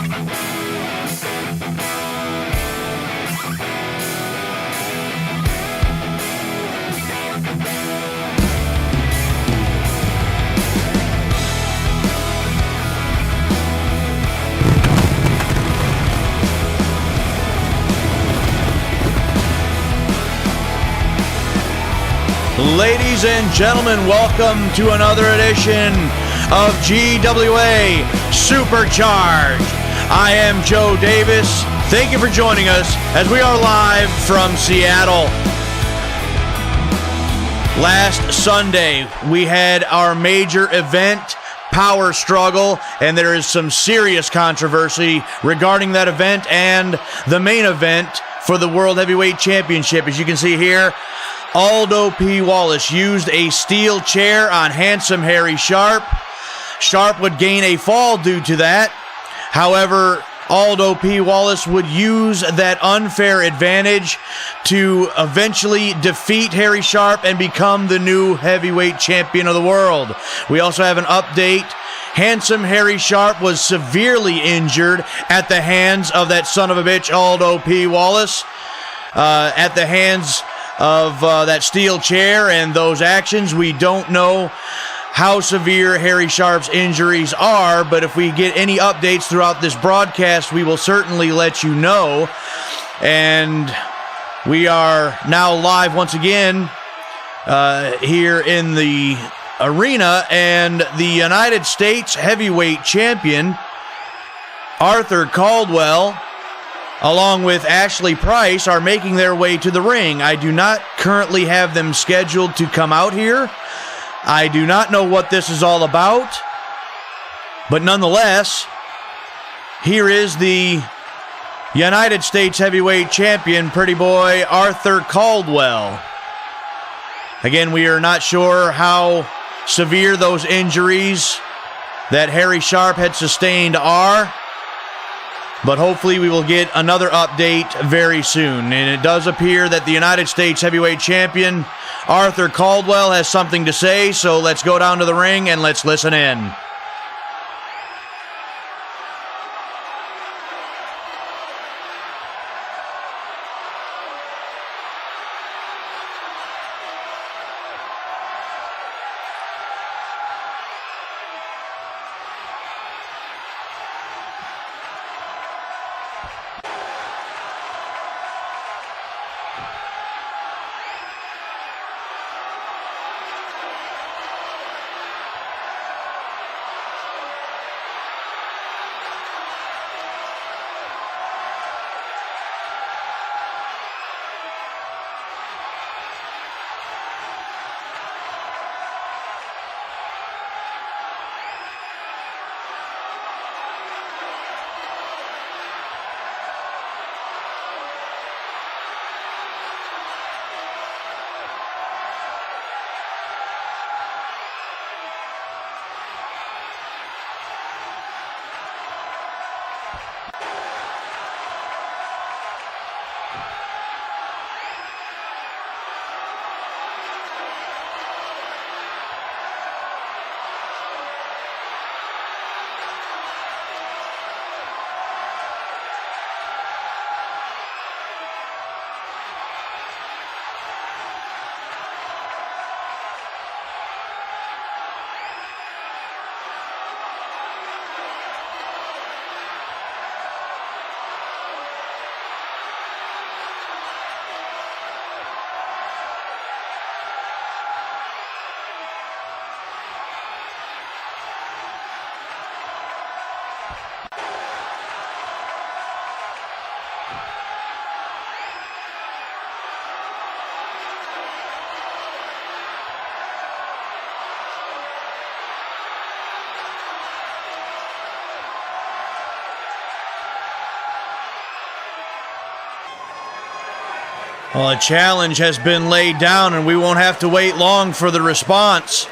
Ladies and gentlemen, welcome to another edition of GWA Supercharged. I am Joe Davis. Thank you for joining us as we are live from Seattle. Last Sunday, we had our major event, Power Struggle, and there is some serious controversy regarding that event and the main event for the World Heavyweight Championship. As you can see here, Aldo P. Wallace used a steel chair on handsome Harry Sharpe. Sharpe would gain a fall due to that. However, Aldo P. Wallace would use that unfair advantage to eventually defeat Harry Sharpe and become the new heavyweight champion of the world. We also have an update. Handsome Harry Sharpe was severely injured at the hands of that son of a bitch, Aldo P. Wallace, at the hands of that steel chair and those actions. We don't know how severe Harry Sharpe's injuries are, but if we get any updates throughout this broadcast, we will certainly let you know. And we are now live once again here in the arena, and the United States heavyweight champion, Arthur Caldwell, along with Ashley Price, are making their way to the ring. I do not currently have them scheduled to come out here. I do not know what this is all about. But nonetheless, here is the United States heavyweight champion, pretty boy Arthur Caldwell. Again, we are not sure how severe those injuries that Harry Sharpe had sustained are, but hopefully we will get another update very soon. And it does appear that the United States heavyweight champion, Arthur Caldwell, has something to say, so let's go down to the ring and let's listen in. Well, a challenge has been laid down, and we won't have to wait long for the response.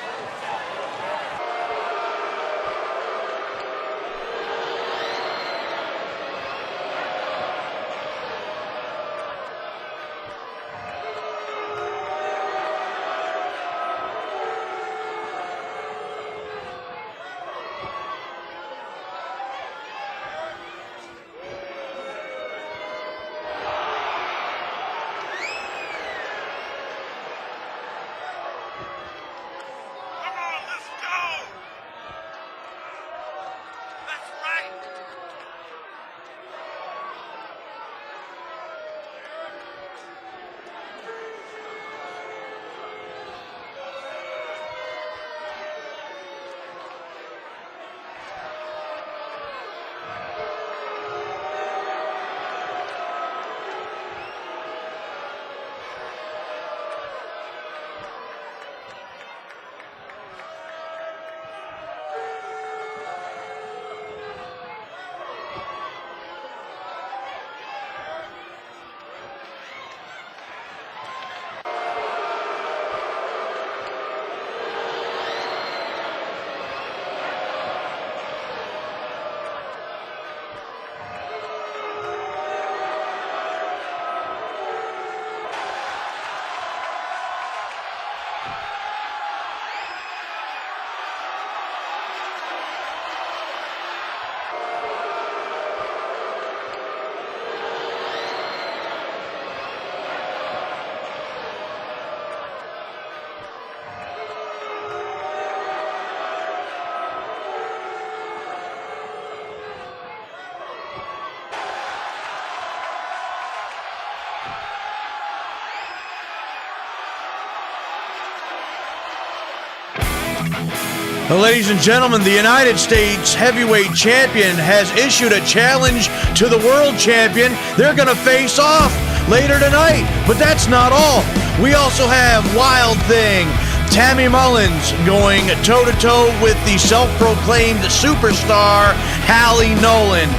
Ladies and gentlemen, the United States heavyweight champion has issued a challenge to the world champion. They're going to face off later tonight, but that's not all. We also have Wild Thing, Tammy Mullins going toe-to-toe with the self-proclaimed superstar Halie Nolan.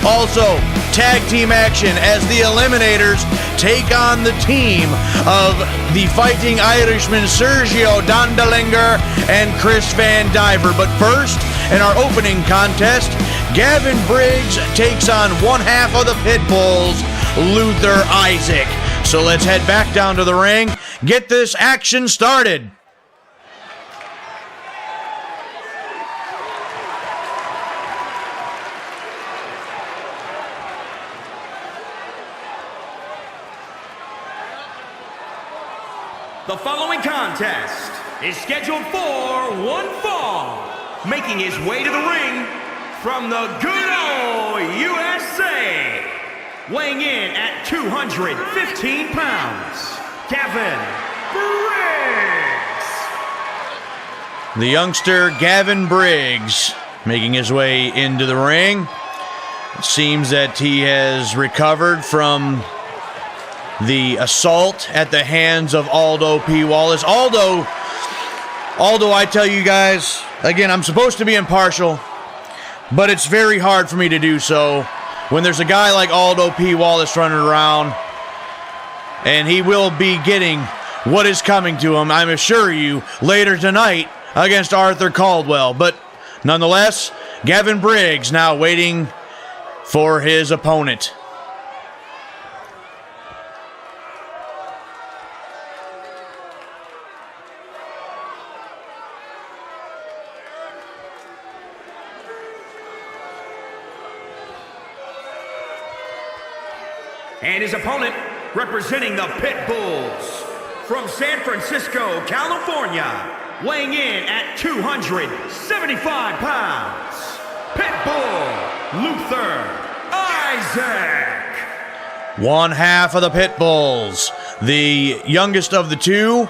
Also, tag team action as the Eliminators take on the team of the Fighting Irishmen Sergio Dondelinger and Chris Vandiver. But first, in our opening contest, Gavin Briggs takes on one half of the Pitbulls, Luther Isaac. So let's head back down to the ring, get this action started. The following contest is scheduled for one fall, making his way to the ring from the good old USA, weighing in at 215 pounds, Gavin Briggs. The youngster Gavin Briggs making his way into the ring. It seems that he has recovered from the assault at the hands of Aldo P. Wallace. Aldo, I tell you guys, again, I'm supposed to be impartial, but it's very hard for me to do so when there's a guy like Aldo P. Wallace running around, and he will be getting what is coming to him, I'm assure you, later tonight against Arthur Caldwell. But nonetheless, Gavin Briggs now waiting for his opponent. And his opponent, representing the Pitbulls, from San Francisco, California, weighing in at 275 pounds, Pitbull Luther Isaac. One half of the Pitbulls, the youngest of the two,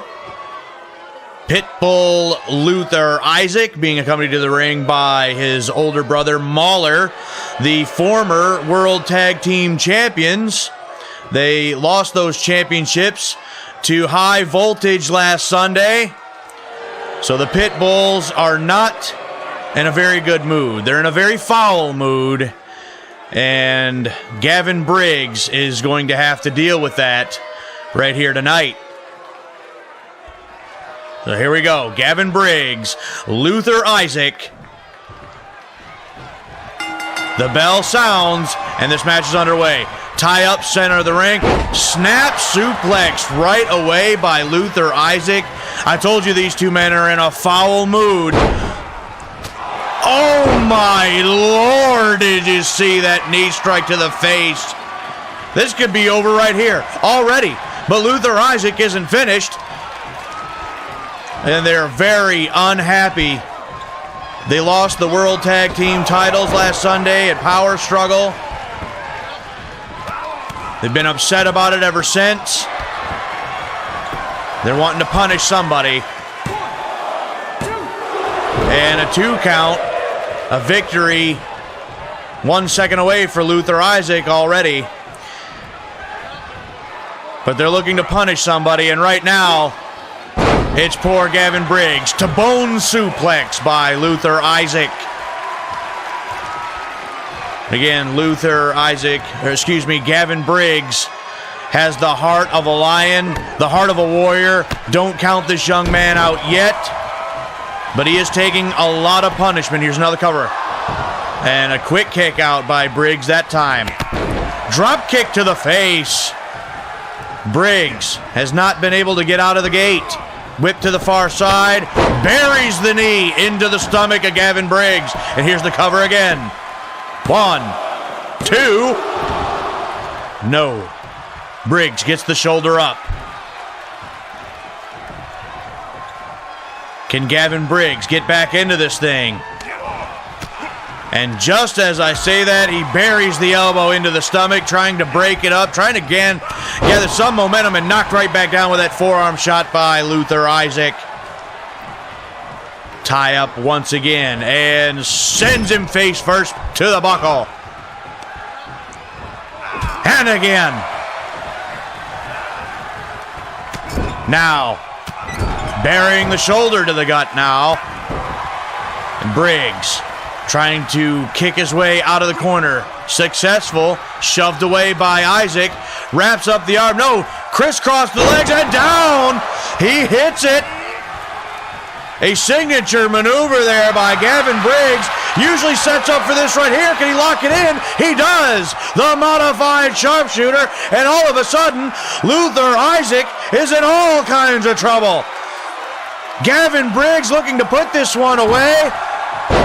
Pitbull Luther Isaac, being accompanied to the ring by his older brother Mauler, the former World Tag Team Champions. They lost those championships to High Voltage last Sunday. So the Pitbulls are not in a very good mood. They're in a very foul mood. And Gavin Briggs is going to have to deal with that right here tonight. So here we go. Gavin Briggs, Luther Isaac. The bell sounds, and this match is underway. Tie up center of the ring. Snap suplex right away by Luther Isaac. I told you these two men are in a foul mood. Oh my Lord, did you see that knee strike to the face? This could be over right here already. But Luther Isaac isn't finished. And they're very unhappy. They lost the World Tag Team titles last Sunday at Power Struggle. They've been upset about it ever since. They're wanting to punish somebody. And a 2 count, a victory, 1 second away for Luther Isaac already. But they're looking to punish somebody, and right now, it's poor Gavin Briggs. To bone suplex by Luther Isaac. Again, Gavin Briggs has the heart of a lion, the heart of a warrior. Don't count this young man out yet, but he is taking a lot of punishment. Here's another cover. And a quick kick out by Briggs that time. Drop kick to the face. Briggs has not been able to get out of the gate. Whip to the far side, buries the knee into the stomach of Gavin Briggs. And here's the cover again. 1, 2. No. Briggs gets the shoulder up. Can Gavin Briggs get back into this thing? And just as I say that, he buries the elbow into the stomach, trying to break it up, trying to again gather some momentum, and knocked right back down with that forearm shot by Luther Isaac. Tie up once again and sends him face first to the buckle. And again. Now, burying the shoulder to the gut now. And Briggs trying to kick his way out of the corner. Successful. Shoved away by Isaac. Wraps up the arm. No, crisscrossed the legs and down. He hits it. A signature maneuver there by Gavin Briggs. Usually sets up for this right here. Can he lock it in? He does. The modified sharpshooter. And all of a sudden, Luther Isaac is in all kinds of trouble. Gavin Briggs looking to put this one away.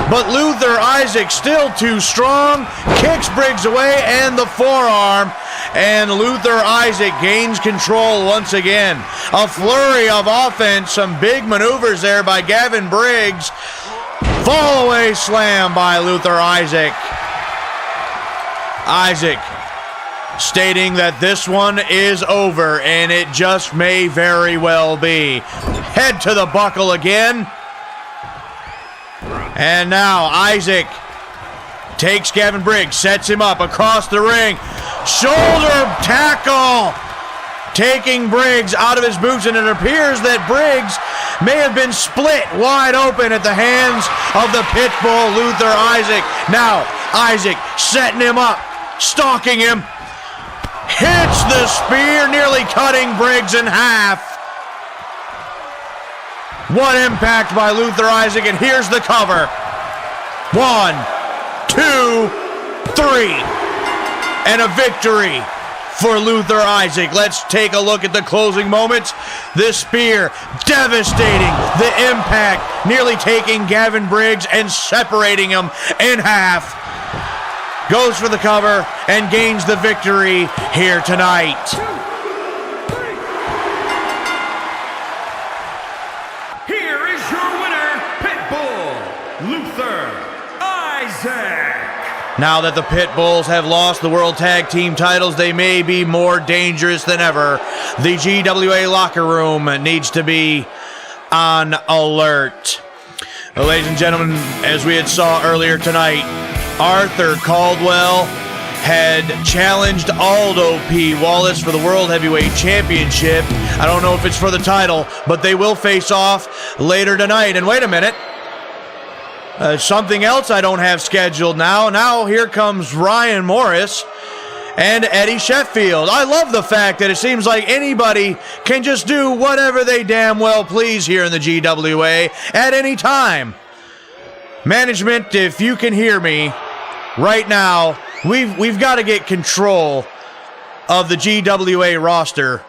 But Luther Isaac still too strong. Kicks Briggs away and the forearm. And Luther Isaac gains control once again. A flurry of offense. Some big maneuvers there by Gavin Briggs. Fall away slam by Luther Isaac. Isaac stating that this one is over, and it just may very well be. Head to the buckle again. And now Isaac takes Gavin Briggs, sets him up across the ring. Shoulder tackle, taking Briggs out of his boots, and it appears that Briggs may have been split wide open at the hands of the Pitbull Luther Isaac. Now Isaac setting him up, stalking him, hits the spear, nearly cutting Briggs in half. One impact by Luther Isaac, and here's the cover. 1, 2, 3. And a victory for Luther Isaac. Let's take a look at the closing moments. This spear, devastating. The impact, nearly taking Gavin Briggs and separating him in half. Goes for the cover and gains the victory here tonight. Here is your winner, Pitbull Luther Isaac. Now that the Pitbulls have lost the World Tag Team titles, they may be more dangerous than ever. The GWA locker room needs to be on alert. Well, ladies and gentlemen, as we had saw earlier tonight, Arthur Caldwell had challenged Aldo P. Wallace for the World Heavyweight Championship. I don't know if it's for the title, but they will face off later tonight. And wait a minute. Something else I don't have scheduled now. Now here comes Ryan Morris and Eddie Sheffield. I love the fact that it seems like anybody can just do whatever they damn well please here in the GWA at any time. Management, if you can hear me right now, we've got to get control of the GWA roster.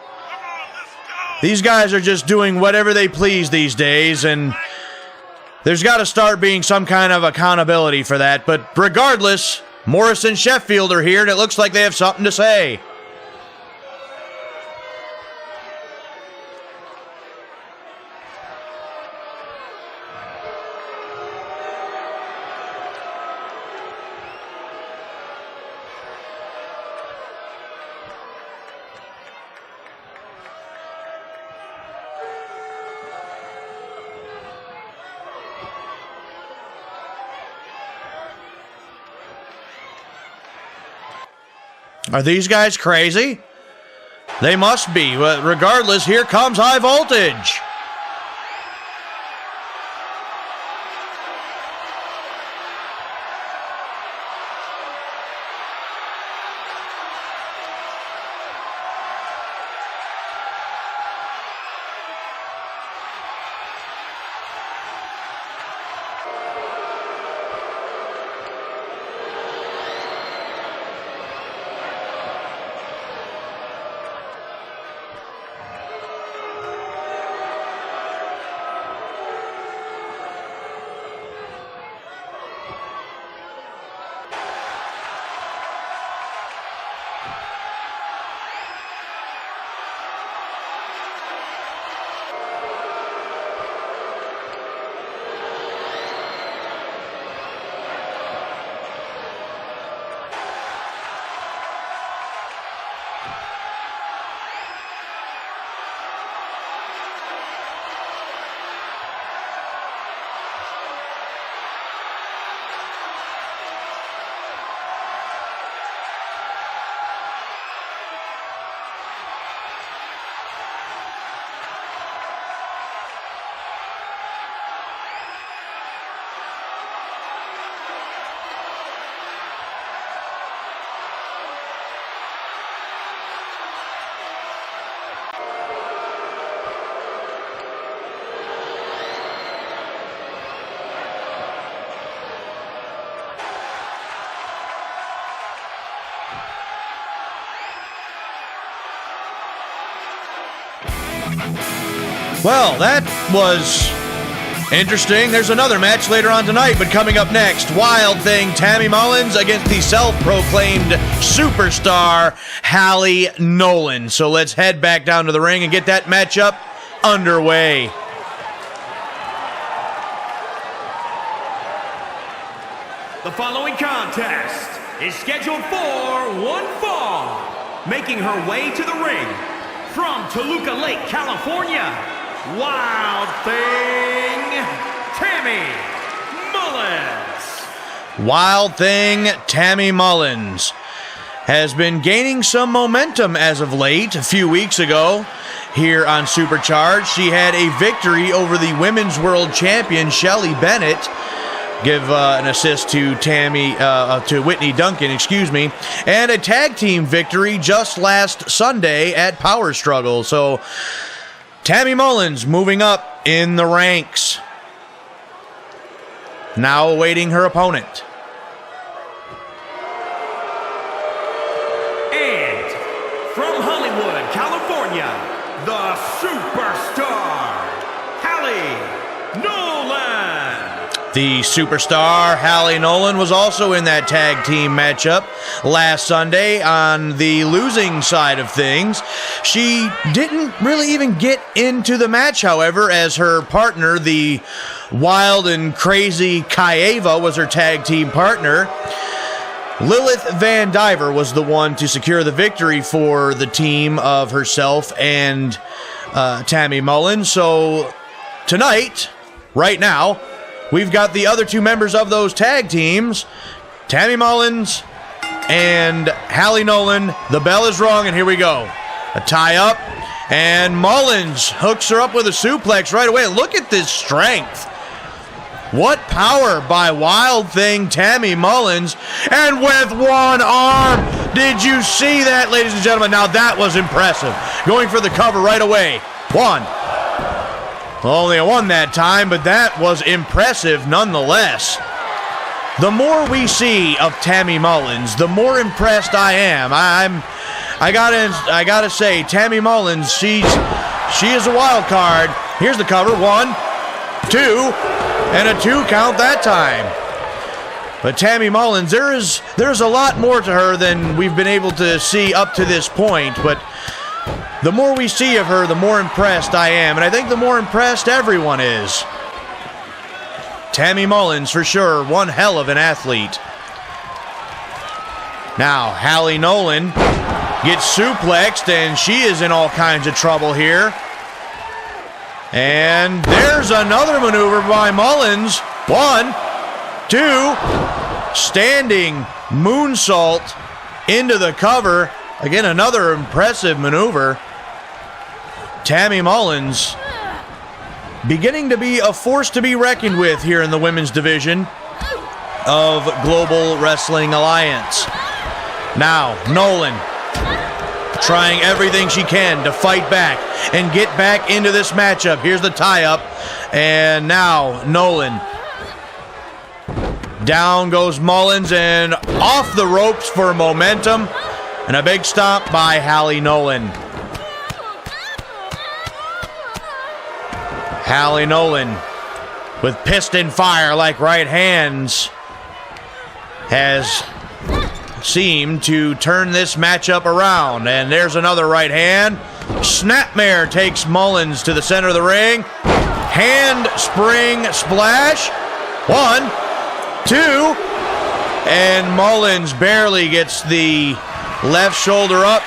These guys are just doing whatever they please these days, and there's got to start being some kind of accountability for that. But regardless, Morris and Sheffield are here, and it looks like they have something to say. Are these guys crazy? They must be. But regardless, here comes High Voltage. Well, that was interesting. There's another match later on tonight, but coming up next, Wild Thing Tammy Mullins against the self-proclaimed superstar Halie Nolan. So let's head back down to the ring and get that matchup underway. The following contest is scheduled for one fall. Making her way to the ring from Toluca Lake, California, Wild Thing Tammy Mullins. Wild Thing Tammy Mullins has been gaining some momentum as of late. A few weeks ago here on Supercharged, she had a victory over the Women's World Champion Shelly Bennett. Give an assist to Whitney Duncan, and a tag team victory just last Sunday at Power Struggle. So Tammy Mullins moving up in the ranks. Now awaiting her opponent. And from Hollywood, California, the superstar, Halie Nolan. The superstar Halie Nolan was also in that tag team matchup last Sunday on the losing side of things. She didn't really even get into the match, however, as her partner, the wild and crazy Kaeva, was her tag team partner. Lilith Vandiver was the one to secure the victory for the team of herself and Tammy Mullins. So tonight, right now, we've got the other two members of those tag teams, Tammy Mullins and Halie Nolan. The bell is rung, and here we go. A tie-up, and Mullins hooks her up with a suplex right away. Look at this strength. What power by Wild Thing Tammy Mullins, and with one arm. Did you see that, ladies and gentlemen? Now that was impressive. Going for the cover right away. One. Only a one that time, but that was impressive nonetheless. The more we see of Tammy Mullins, the more impressed I am. I gotta say, Tammy Mullins, she is a wild card. Here's the cover. 1, 2, and a 2 count that time. But Tammy Mullins, there's a lot more to her than we've been able to see up to this point, but the more we see of her, the more impressed I am, and I think the more impressed everyone is. Tammy Mullins, for sure, one hell of an athlete. Now, Halie Nolan gets suplexed, and she is in all kinds of trouble here. And there's another maneuver by Mullins. 1, 2, standing moonsault into the cover. Again, another impressive maneuver. Tammy Mullins beginning to be a force to be reckoned with here in the women's division of Global Wrestling Alliance. Now, Nolan trying everything she can to fight back and get back into this matchup. Here's the tie-up, and now Nolan. Down goes Mullins, and off the ropes for momentum, and a big stop by Halie Nolan. Halie Nolan, with piston fire like right hands, has seemed to turn this matchup around. And there's another right hand. Snapmare takes Mullins to the center of the ring. Handspring splash. 1, 2, and Mullins barely gets the left shoulder up.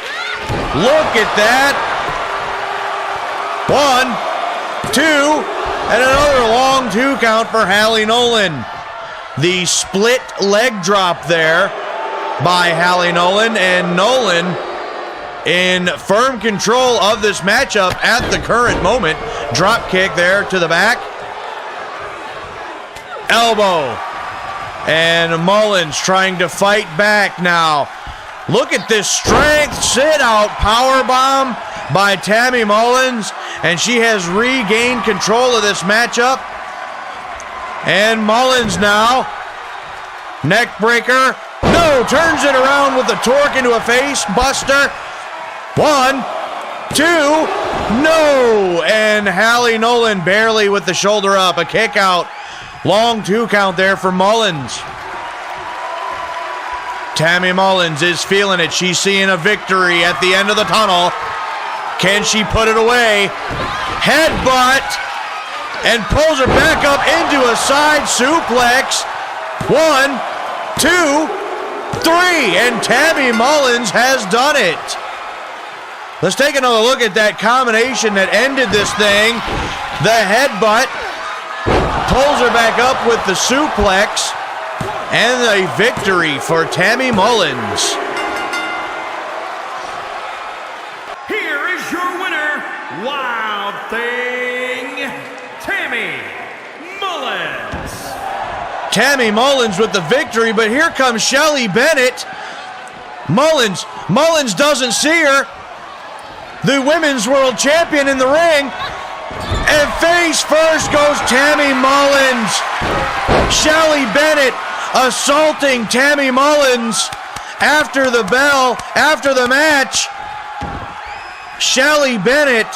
Look at that. 1, 2, and another long 2 count for Halie Nolan. The split leg drop there by Halie Nolan, and Nolan in firm control of this matchup at the current moment. Drop kick there to the back. Elbow. And Mullins trying to fight back now. Look at this strength. Sit out powerbomb by Tammy Mullins, and she has regained control of this matchup. And Mullins now, neck breaker. No, turns it around with the torque into a face buster. 1, 2. No! And Halie Nolan barely with the shoulder up. A kick out. Long 2 count there for Mullins. Tammy Mullins is feeling it. She's seeing a victory at the end of the tunnel. Can she put it away? Headbutt. And pulls her back up into a side suplex. 1, 2, 3. And Tammy Mullins has done it. Let's take another look at that combination that ended this thing. The headbutt. Pulls her back up with the suplex. And a victory for Tammy Mullins. Here is your winner, Wild Thing, Tammy Mullins. Tammy Mullins with the victory, but here comes Shelly Bennett. Mullins doesn't see her. The Women's World Champion in the ring. And face first goes Tammy Mullins. Shelly Bennett assaulting Tammy Mullins after the bell, after the match. Shelly Bennett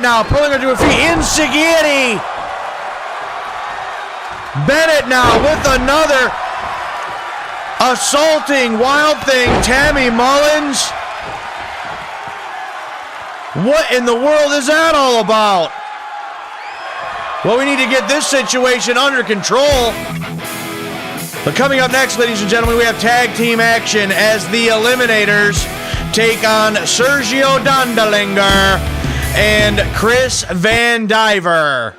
now pulling her to her feet. Insigniati. Bennett now with another assaulting Wild Thing Tammy Mullins. What in the world is that all about? Well, we need to get this situation under control. But coming up next, ladies and gentlemen, we have tag team action as the Eliminators take on Sergio Dondelinger and Chris Vandiver.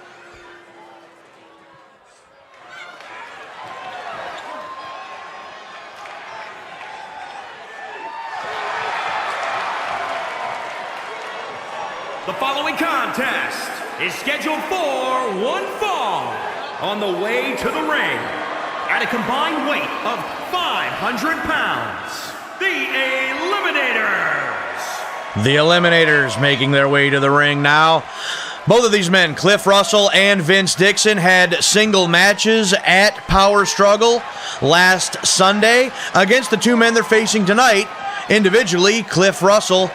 The following contest is scheduled for one fall on the way to the ring at a combined weight of 500 pounds. The Eliminators. The Eliminators making their way to the ring now. Both of these men, Cliff Russell and Vince Dixon, had single matches at Power Struggle last Sunday against the 2 men they're facing tonight. Individually, Cliff Russell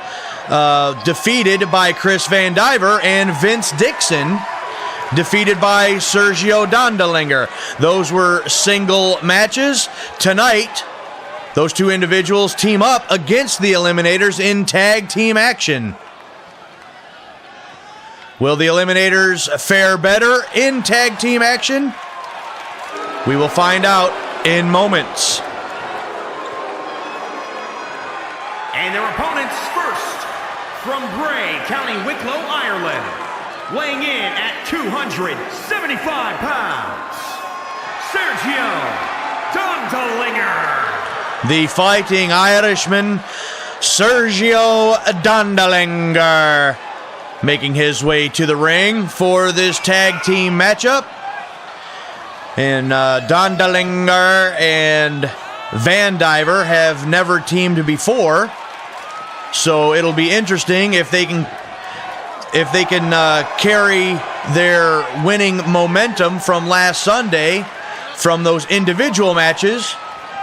defeated by Chris Vandiver, and Vince Dixon defeated by Sergio Dondelinger. Those were single matches. Tonight, those 2 individuals team up against the Eliminators in tag team action. Will the Eliminators fare better in tag team action? We will find out in moments. And their opponents first, from Bray, County Wicklow, Ireland, weighing in at 275 pounds, Sergio Dondelinger. The Fighting Irishman, Sergio Dondelinger, making his way to the ring for this tag team matchup. And Dondelinger and Vandiver have never teamed before. So it'll be interesting if they can carry their winning momentum from last Sunday from those individual matches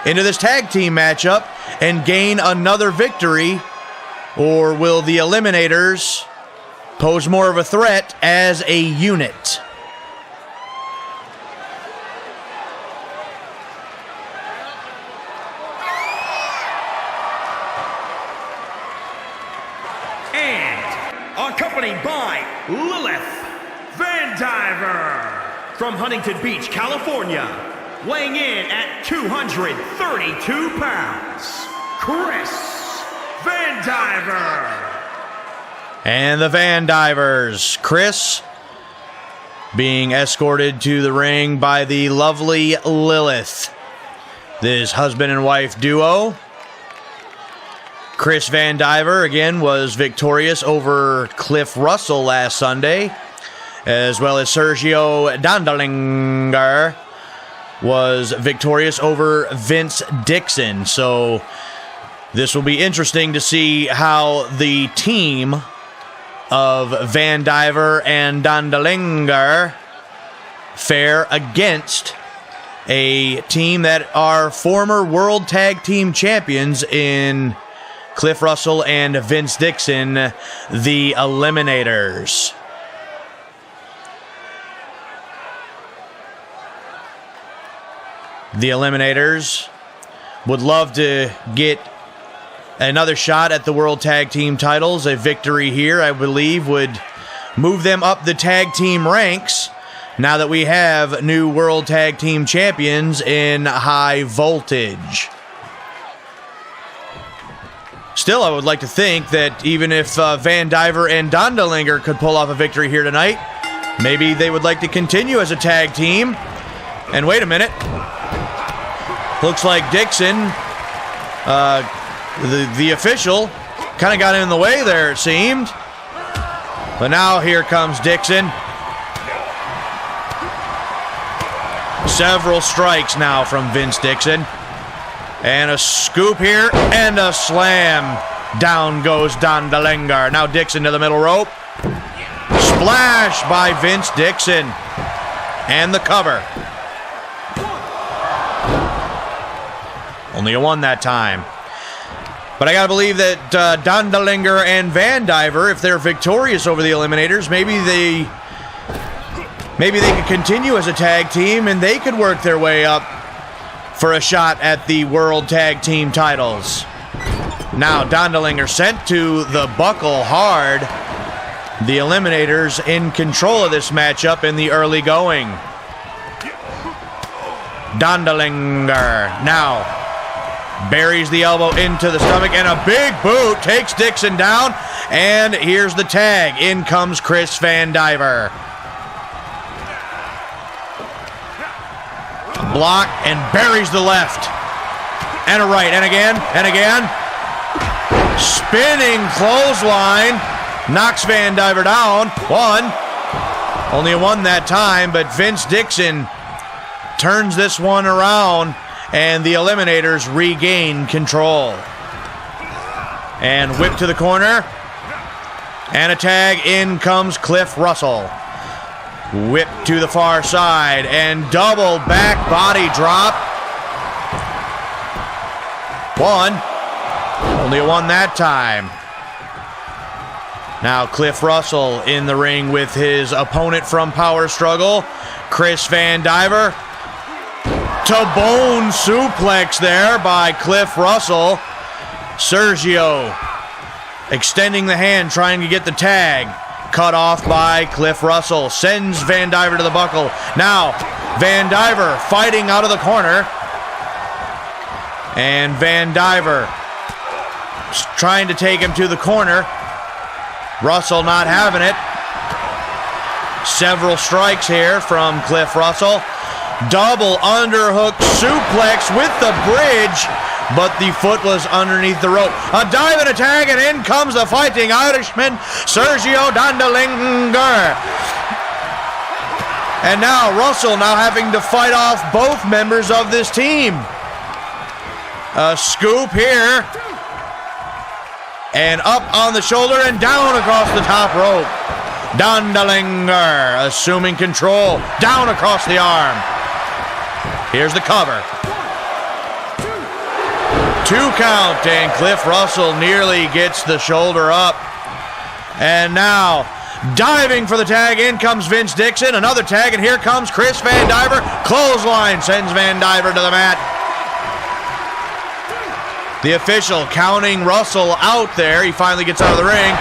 into this tag team matchup and gain another victory, or will the Eliminators pose more of a threat as a unit? Accompanied by Lilith Vandiver from Huntington Beach, California, weighing in at 232 pounds, Chris Vandiver. And the Vandivers, Chris being escorted to the ring by the lovely Lilith, this husband and wife duo. Chris Vandiver, again, was victorious over Cliff Russell last Sunday, as well as Sergio Dondelinger was victorious over Vince Dixon. So this will be interesting to see how the team of Vandiver and Dondelinger fare against a team that are former World Tag Team Champions in Cliff Russell and Vince Dixon, the Eliminators. The Eliminators would love to get another shot at the World Tag Team titles. A victory here, I believe, would move them up the tag team ranks now that we have new World Tag Team champions in High Voltage. Still, I would like to think that even if Vandiver and Dondelinger could pull off a victory here tonight, maybe they would like to continue as a tag team. And wait a minute. Looks like Dixon, the official, kind of got in the way there, it seemed. But now here comes Dixon. Several strikes now from Vince Dixon. And a scoop here and a slam. Down goes Dondelinger. Now Dixon to the middle rope. Splash by Vince Dixon. And the cover. Only a one that time. But I gotta believe that Dondelinger and Vandiver, if they're victorious over the Eliminators, maybe they could continue as a tag team and they could work their way up for a shot at the World Tag Team titles. Now Dondelinger sent to the buckle hard. The Eliminators in control of this matchup in the early going. Dondelinger now buries the elbow into the stomach, and a big boot takes Dixon down. And here's the tag. In comes Chris Vandiver. A block and buries the left. And a right, and again, and again. Spinning clothesline. Knocks Vandiver down. One. Only a one that time, but Vince Dixon turns this one around. And the Eliminators regain control. And whip to the corner. And a tag. In comes Cliff Russell. Whip to the far side. And double back body drop. One. Only a one that time. Now Cliff Russell in the ring with his opponent from Power Struggle, Chris Vandiver. To bone suplex there by Cliff Russell. Sergio extending the hand, trying to get the tag. Cut off by Cliff Russell. Sends Vandiver to the buckle. Now Vandiver fighting out of the corner. And Vandiver trying to take him to the corner. Russell not having it. Several strikes here from Cliff Russell. Double underhook suplex with the bridge, but the foot was underneath the rope. A dive and a tag, and in comes the Fighting Irishman, Sergio Dondelinger. And now Russell now having to fight off both members of this team. A scoop here. And up on the shoulder and down across the top rope. Dondelinger assuming control. Down across the arm. Here's the cover. 2 count, and Cliff Russell nearly gets the shoulder up. And now, diving for the tag, in comes Vince Dixon. Another tag, and here comes Chris Vandiver. Clothesline sends Vandiver to the mat. The official counting Russell out there. He finally gets out of the ring.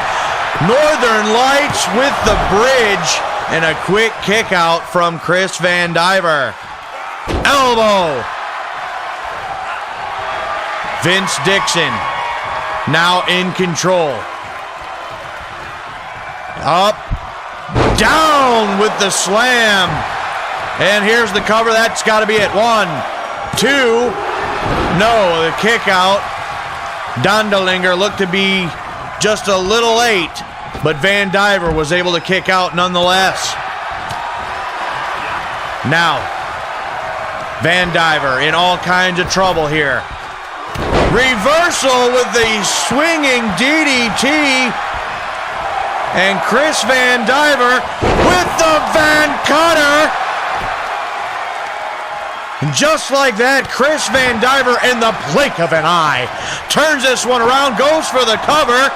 Northern Lights with the bridge, and a quick kick out from Chris Vandiver. Elbow. Vince Dixon now in control. Up, down with the slam. And here's the cover. That's got to be it. 1, 2. No, the kick out. Dondelinger looked to be just a little late, but Vandiver was able to kick out nonetheless. Now, Vandiver in all kinds of trouble here. Reversal with the swinging DDT. And Chris Vandiver with the Van Cutter. Just like that, Chris Vandiver in the blink of an eye turns this one around, goes for the cover.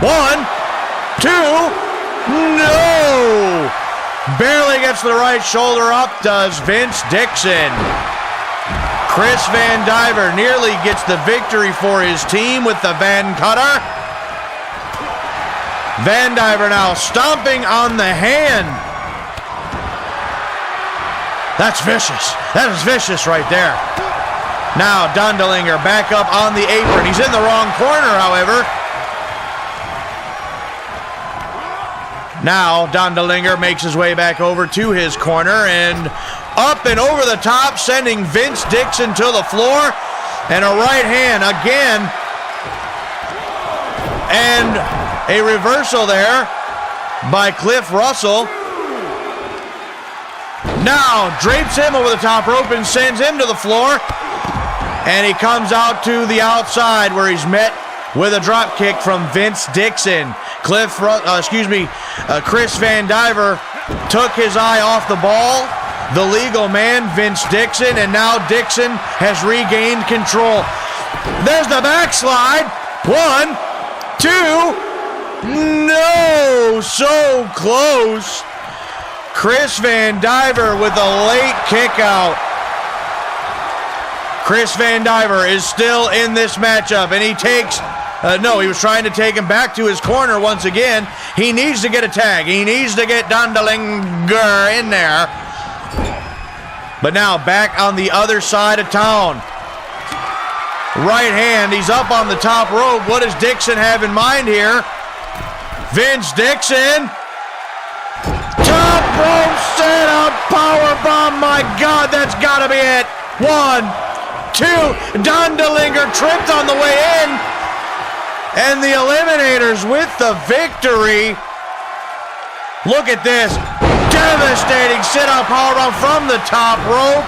1, 2, no! Barely gets the right shoulder up, does Vince Dixon. Chris Vandiver nearly gets the victory for his team with the Van Cutter. Vandiver now stomping on the hand. That's vicious. That is vicious right there. Now Dondelinger back up on the apron. He's in the wrong corner, however. Now Dondelinger makes his way back over to his corner and up and over the top, sending Vince Dixon to the floor. And a right hand again. And a reversal there by Cliff Russell. Now drapes him over the top rope and sends him to the floor. And he comes out to the outside where he's met with a drop kick from Vince Dixon. Chris Vandiver took his eye off the ball. The legal man, Vince Dixon, and now Dixon has regained control. There's the backslide. 1, 2, no, so close. Chris Vandiver with a late kick out. Chris Vandiver is still in this matchup, and he takes, he was trying to take him back to his corner once again. He needs to get a tag. He needs to get Dondelinger in there. But now back on the other side of town. Right hand, he's up on the top rope. What does Dixon have in mind here? Vince Dixon. Top rope set up, powerbomb. My God, that's got to be it. 1, 2, Dondelinger tripped on the way in. And the Eliminators with the victory. Look at this. Devastating sit-up powerbomb from the top rope.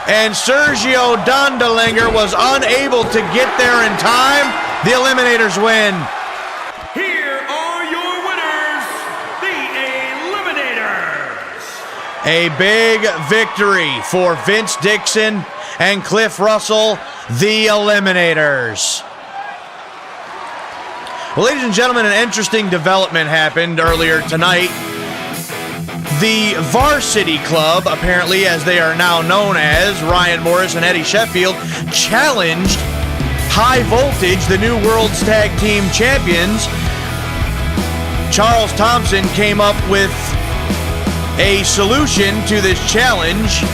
And Sergio Dondelinger was unable to get there in time. The Eliminators win. Here are your winners, the Eliminators. A big victory for Vince Dixon and Cliff Russell, the Eliminators. Well, ladies and gentlemen, an interesting development happened earlier tonight. The Varsity Club, apparently as they are now known as, Ryan Morris and Eddie Sheffield, challenged High Voltage, the new World's Tag Team Champions. Charles Thompson came up with a solution to this challenge,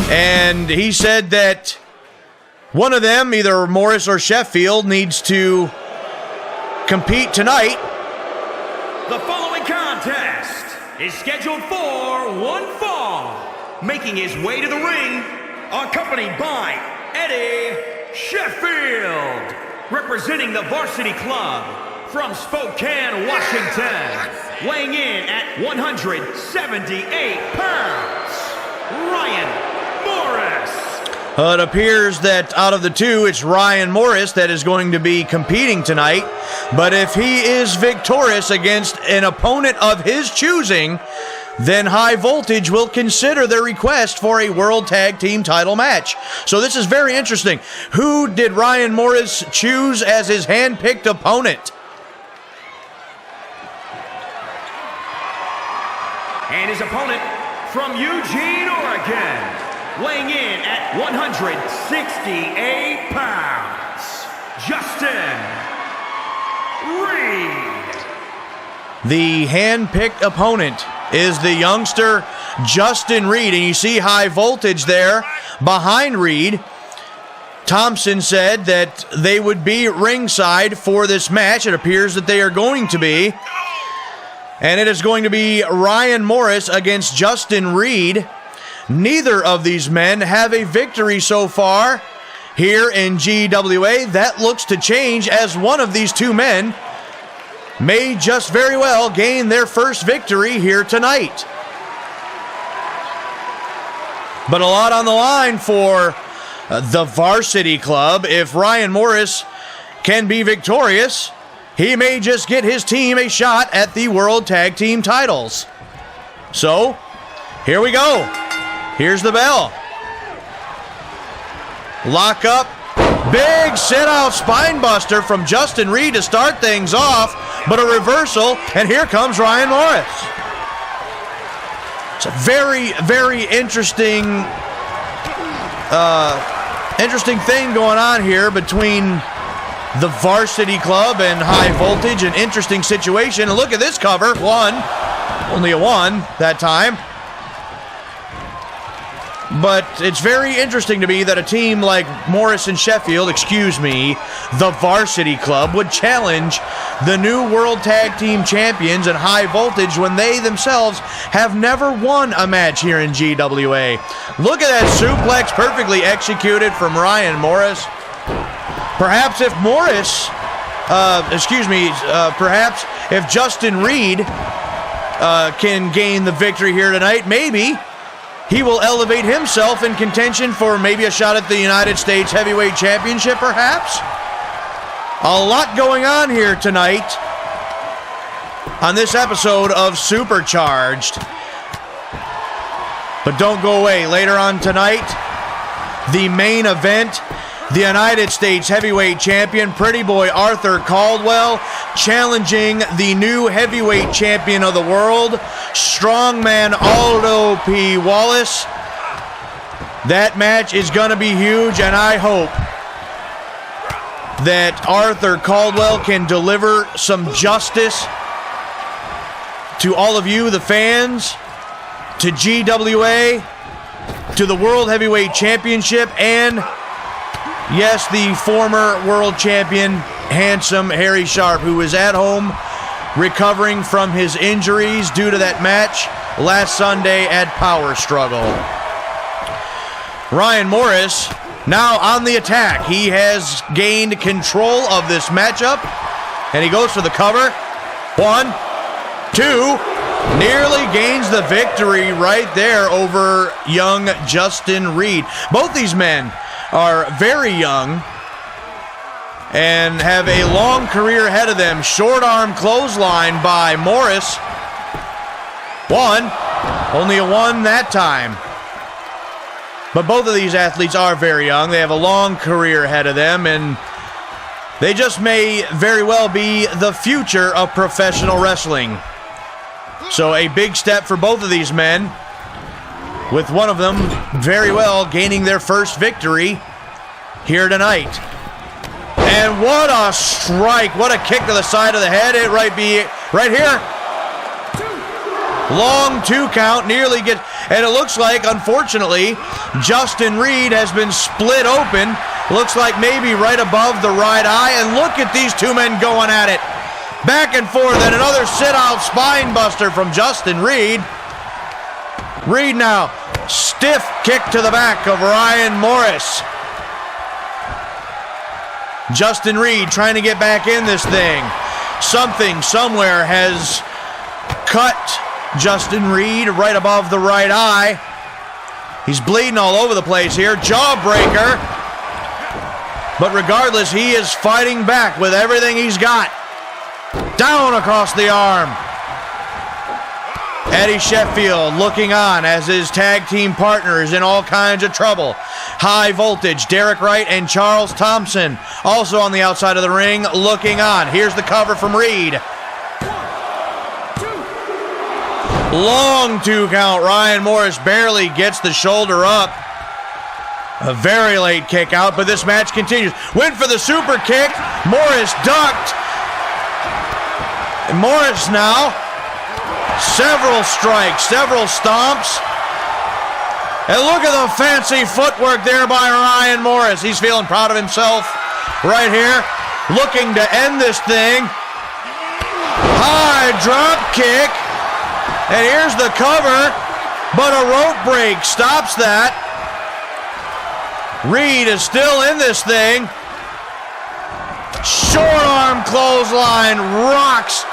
and he said that one of them, either Morris or Sheffield, needs to compete tonight. The following contest is scheduled for one fall. Making his way to the ring, accompanied by Eddie Sheffield, representing the Varsity Club from Spokane, Washington, weighing in at 178 pounds, Ryan Morris. It appears that out of the two, it's Ryan Morris that is going to be competing tonight. But if he is victorious against an opponent of his choosing, then High Voltage will consider their request for a World Tag Team title match. So this is very interesting. Who did Ryan Morris choose as his hand-picked opponent? And his opponent from Eugene, Oregon, weighing in at 168 pounds, Justin Reed. The hand-picked opponent is the youngster Justin Reed, and you see High Voltage there behind Reed. Thompson said that they would be ringside for this match. It appears that they are going to be. And it is going to be Ryan Morris against Justin Reed. Neither of these men have a victory so far here in GWA. That looks to change as one of these two men may just very well gain their first victory here tonight. But a lot on the line for the Varsity Club. If Ryan Morris can be victorious, he may just get his team a shot at the World Tag Team titles. So, here we go. Here's the bell. Lock up. Big sit-out spine buster from Justin Reed to start things off, but a reversal, and here comes Ryan Morris. It's a very, very interesting thing going on here between the Varsity Club and High Voltage. An interesting situation. And look at this cover. Only a one that time. But it's very interesting to me that a team like Morris and Sheffield, the Varsity Club, would challenge the new World Tag Team Champions and High Voltage when they themselves have never won a match here in GWA. Look at that suplex, perfectly executed from Ryan Morris. Perhaps if perhaps if Justin Reed can gain the victory here tonight, maybe he will elevate himself in contention for maybe a shot at the United States Heavyweight Championship, perhaps. A lot going on here tonight on this episode of Supercharged. But don't go away. Later on tonight, the main event, the United States Heavyweight Champion, Pretty Boy Arthur Caldwell, challenging the new Heavyweight Champion of the world, Strongman Aldo P. Wallace. That match is going to be huge, and I hope that Arthur Caldwell can deliver some justice to all of you, the fans, to GWA, to the World Heavyweight Championship, and yes, the former world champion, handsome Harry Sharpe, who is at home recovering from his injuries due to that match last Sunday at Power Struggle. Ryan Morris now on the attack. He has gained control of this matchup, and he goes for the cover. 1, 2, nearly gains the victory right there over young Justin Reed. Both these men are very young and have a long career ahead of them. Short arm clothesline by Morris. 1, only a 1 that time. But both of these athletes are very young. They have a long career ahead of them, and they just may very well be the future of professional wrestling. So a big step for both of these men, with one of them very well gaining their first victory here tonight. And what a strike. What a kick to the side of the head. It right here. Long 2 count, nearly gets, and it looks like, unfortunately, Justin Reed has been split open. Looks like maybe right above the right eye. And look at these two men going at it. Back and forth, and another sit-out spine buster from Justin Reed. Reed now, stiff kick to the back of Ryan Morris. Justin Reed trying to get back in this thing. Something somewhere has cut Justin Reed right above the right eye. He's bleeding all over the place here. Jawbreaker. But regardless, he is fighting back with everything he's got. Down across the arm. Eddie Sheffield looking on as his tag team partner is in all kinds of trouble. High Voltage, Derek Wright and Charles Thompson also on the outside of the ring looking on. Here's the cover from Reed. 1, 2. Long 2 count. Ryan Morris barely gets the shoulder up. A very late kick out, but this match continues. Went for the super kick. Morris ducked. And Morris now. Several strikes, several stomps. And look at the fancy footwork there by Ryan Morris. He's feeling proud of himself right here. Looking to end this thing. High drop kick. And here's the cover. But a rope break stops that. Reed is still in this thing. Short arm clothesline rocks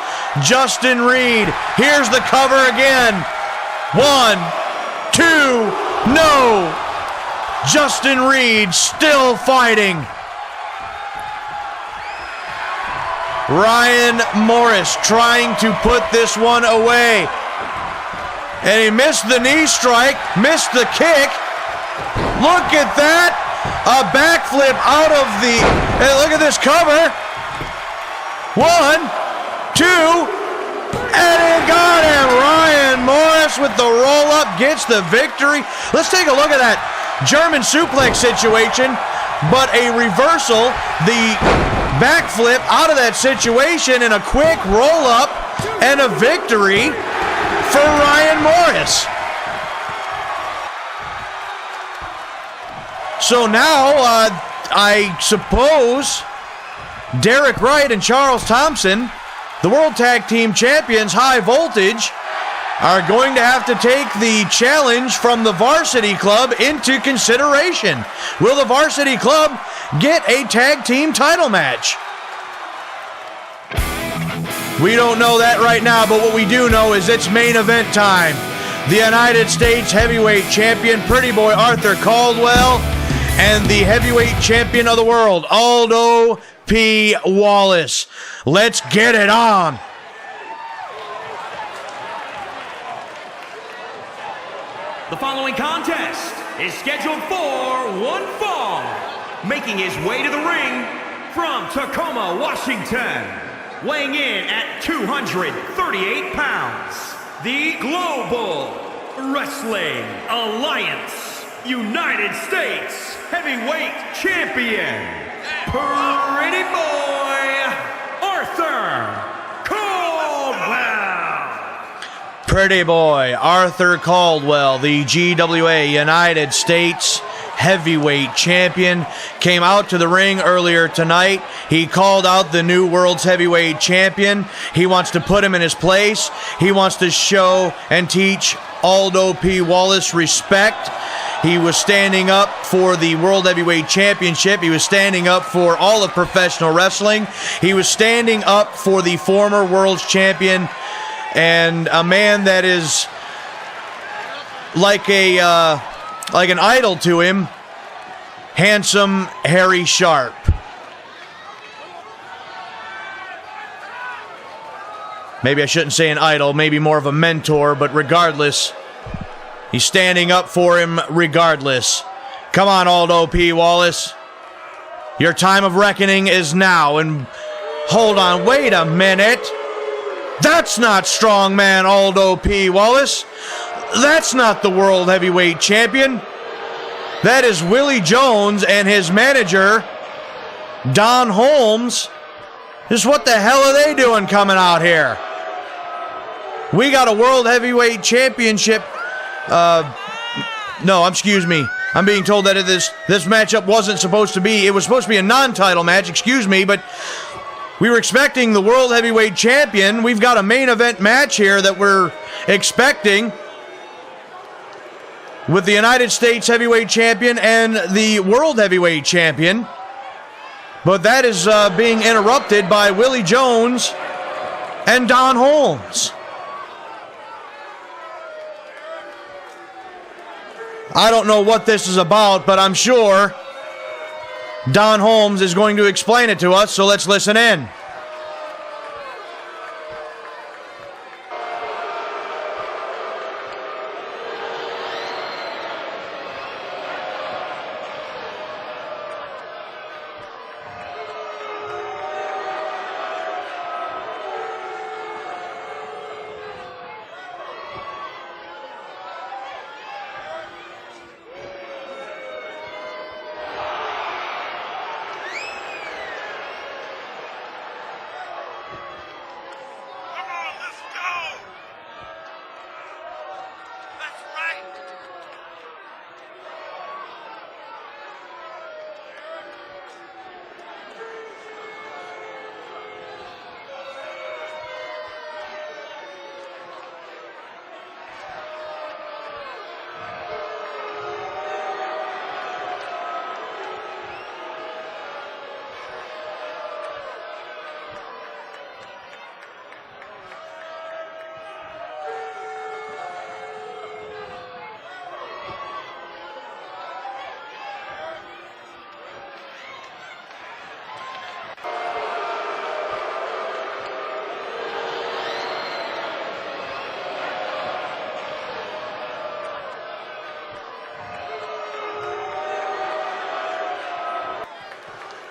Justin Reed. Here's the cover again. 1, 2, no. Justin Reed still fighting. Ryan Morris trying to put this one away. And he missed the knee strike, missed the kick. Look at that. A backflip out of the, hey, look at this cover. 1, 2, and it got him. Ryan Morris with the roll-up gets the victory. Let's take a look at that German suplex situation, but a reversal, the backflip out of that situation, and a quick roll-up and a victory for Ryan Morris. So now, I suppose Derek Wright and Charles Thompson, the World Tag Team Champions, High Voltage, are going to have to take the challenge from the Varsity Club into consideration. Will the Varsity Club get a tag team title match? We don't know that right now, but what we do know is it's main event time. The United States Heavyweight Champion, Pretty Boy Arthur Caldwell, and the Heavyweight Champion of the World, Aldo P. Wallace. Let's get it on. The following contest is scheduled for one fall. Making his way to the ring from Tacoma, Washington, weighing in at 238 pounds, the Global Wrestling Alliance United States Heavyweight Champion, Pretty Boy Arthur Caldwell. Pretty Boy Arthur Caldwell, the GWA United States Heavyweight Champion, came out to the ring earlier tonight. He called out the new World's Heavyweight Champion. He wants to put him in his place. He wants to show and teach Aldo P. Wallace respect. He was standing up for the World Heavyweight Championship. He was standing up for all of professional wrestling. He was standing up for the former World's Champion, and a man that is like an idol to him, handsome Harry Sharpe. Maybe I shouldn't say an idol, maybe more of a mentor, but regardless, he's standing up for him regardless. Come on, Aldo P. Wallace. Your time of reckoning is now. And hold on, wait a minute. That's not strongman Aldo P. Wallace. That's not the World Heavyweight Champion. That is Willie Jones and his manager, Don Holmes. Just what the hell are they doing coming out here? We got a World Heavyweight Championship. Excuse me. I'm being told that this matchup wasn't supposed to be. It was supposed to be a non-title match, excuse me, but we were expecting the World Heavyweight Champion. We've got a main event match here that we're expecting with the United States Heavyweight Champion and the World Heavyweight Champion. But that is being interrupted by Willie Jones and Don Holmes. I don't know what this is about, but I'm sure Don Holmes is going to explain it to us, so let's listen in.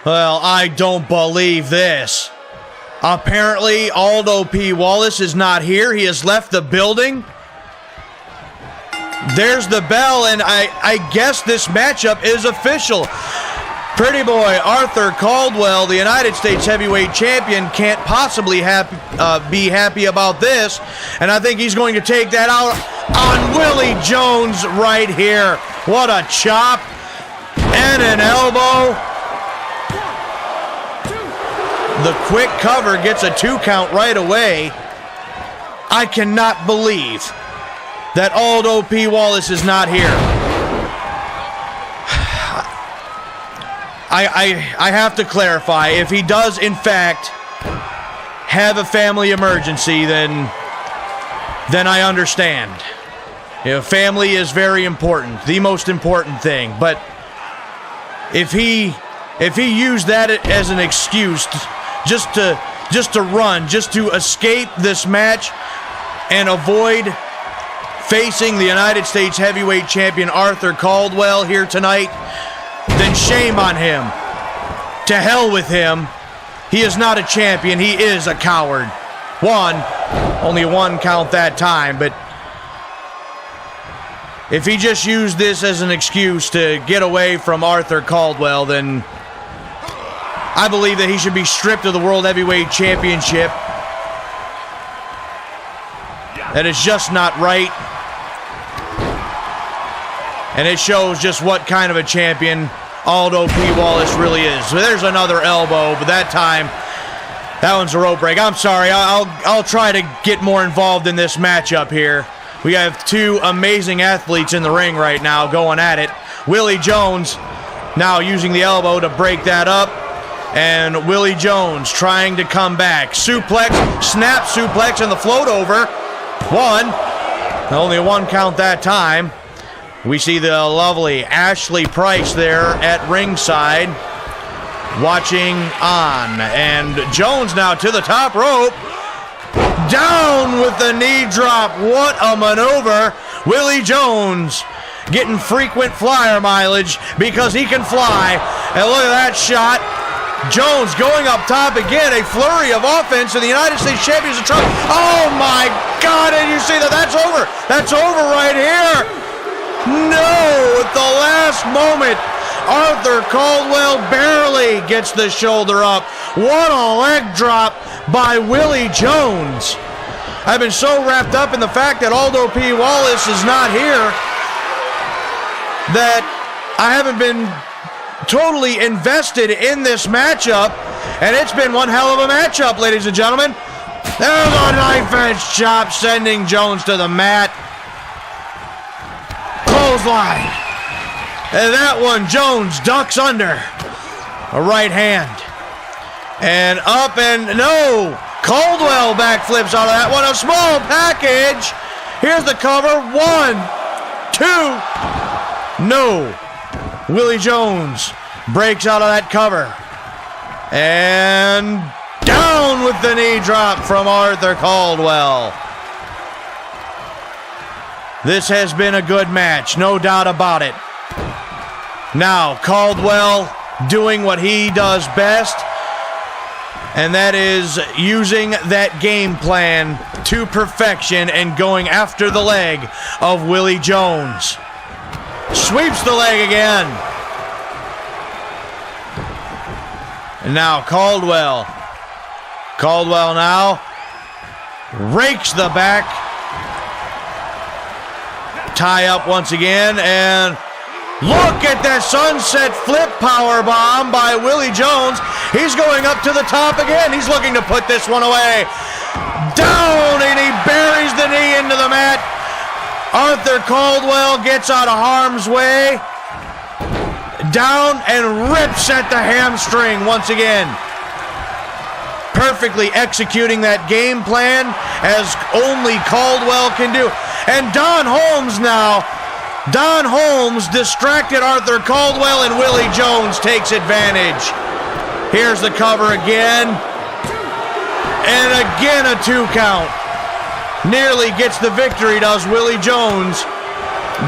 Well, I don't believe this. Apparently, Aldo P. Wallace is not here. He has left the building. There's the bell, and I guess this matchup is official. Pretty boy Arthur Caldwell, the United States Heavyweight Champion, can't possibly be happy about this, and I think he's going to take that out on Willie Jones right here. What a chop and an elbow. The quick cover gets a 2 count right away. I cannot believe that Aldo P. Wallace is not here. I have to clarify, if he does in fact have a family emergency, then I understand. You know, family is very important, the most important thing. But if he used that as an excuse just to run, just to escape this match and avoid facing the United States Heavyweight Champion Arthur Caldwell here tonight, then shame on him. To hell with him. He is not a champion. He is a coward. Only 1 count that time, but if he just used this as an excuse to get away from Arthur Caldwell, then I believe that he should be stripped of the World Heavyweight Championship. That is just not right. And it shows just what kind of a champion Aldo P. Wallace really is. So there's another elbow, but that time, that one's a rope break. I'm sorry, I'll try to get more involved in this matchup here. We have 2 amazing athletes in the ring right now going at it. Willie Jones now using the elbow to break that up. And Willie Jones trying to come back. Suplex, snap suplex, and the float over. 1. Only a 1 count that time. We see the lovely Ashley Price there at ringside, watching on. And Jones now to the top rope. Down with the knee drop. What a maneuver. Willie Jones getting frequent flyer mileage because he can fly. And look at that shot. Jones going up top again. A flurry of offense, and the United States Champions of trouble. Oh my God, and you see that that's over. That's over right here. No, at the last moment, Arthur Caldwell barely gets the shoulder up. What a leg drop by Willie Jones. I've been so wrapped up in the fact that Aldo P. Wallace is not here that I haven't been totally invested in this matchup, and it's been one hell of a matchup, ladies and gentlemen. There's a knife edge chop sending Jones to the mat. Clothesline. And that one, Jones ducks under. A right hand. And up and no. Caldwell backflips out of that one. A small package. Here's the cover. 1, 2. No. Willie Jones breaks out of that cover. And down with the knee drop from Arthur Caldwell. This has been a good match, no doubt about it. Now, Caldwell doing what he does best, and that is using that game plan to perfection and going after the leg of Willie Jones. Sweeps the leg again. And now Caldwell. Caldwell now rakes the back. Tie up once again, and look at that sunset flip power bomb by Willie Jones. He's going up to the top again. He's looking to put this one away. Down, and he buries the knee into the mat. Arthur Caldwell gets out of harm's way. Down and rips at the hamstring once again. Perfectly executing that game plan as only Caldwell can do. And Don Holmes now. Don Holmes distracted Arthur Caldwell, and Willie Jones takes advantage. Here's the cover again. And again a 2 count. Nearly gets the victory, does Willie Jones.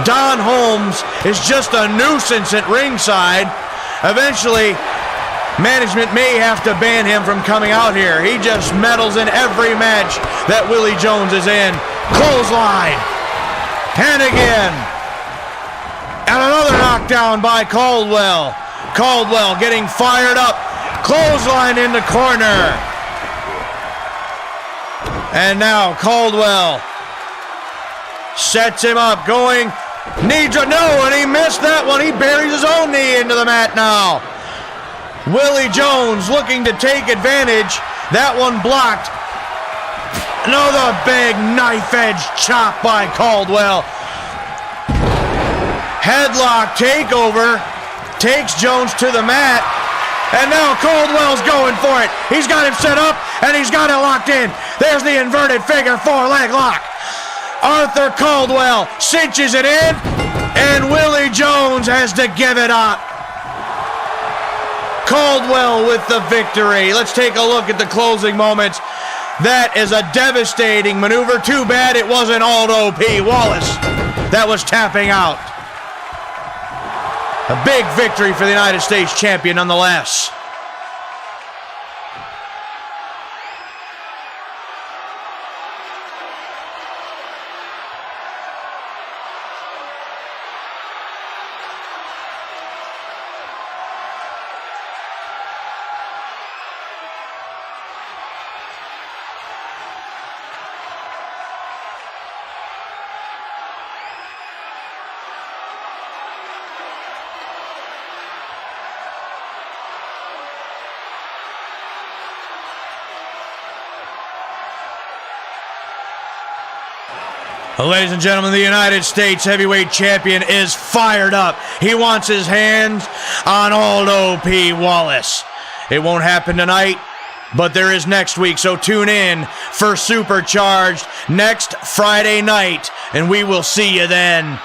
Don Holmes is just a nuisance at ringside. Eventually, Management may have to ban him from coming out here. He just meddles in every match that Willie Jones is in. Clothesline. And again. And another knockdown by Caldwell. Caldwell getting fired up. Clothesline in the corner. And now Caldwell sets him up, going, no, and he missed that one. He buries his own knee into the mat now. Willie Jones looking to take advantage. That one blocked. Another big knife-edge chop by Caldwell. Headlock takeover. Takes Jones to the mat. And now Caldwell's going for it. He's got him set up, and he's got it locked in. There's the inverted figure 4-leg lock. Arthur Caldwell cinches it in, and Willie Jones has to give it up. Caldwell with the victory. Let's take a look at the closing moments. That is a devastating maneuver. Too bad it wasn't Aldo P. Wallace that was tapping out. A big victory for the United States champion nonetheless. Ladies and gentlemen, the United States heavyweight champion is fired up. He wants his hands on Aldo P. Wallace. It won't happen tonight, but there is next week, so tune in for Supercharged next Friday night, and we will see you then.